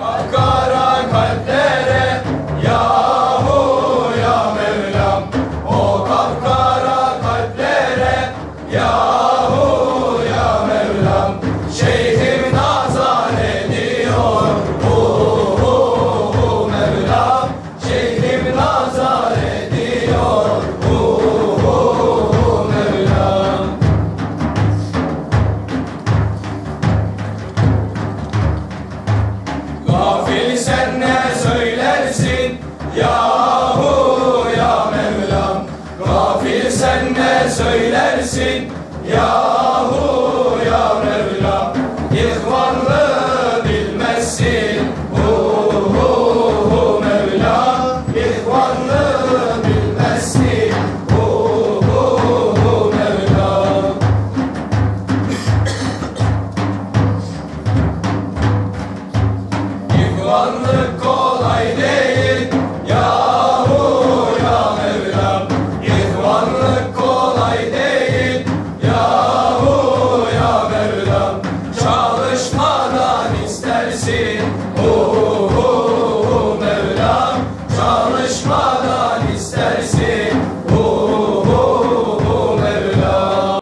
Kapkara kalplere yahu ya Mevlam, o kapkara kalplere yahu ya Mevlam. Şeyhim nazar ediyor Mevlam, şeyhim nazar ediyor Mevlam. Gafil sen ne söylersin yahu ya Mevlam, gafil sen ne söylersin yahu ya Mevlam. İhvanlığı bilmezsin Mevlam, İhvanlığı bilmezsin Mevlam. İhvanlık kolay değil yahu ya Mevlam, İhvanlık kolay değil yahu ya Mevlam. Çalışmadan istersin Mevlam, çalışmadan istersin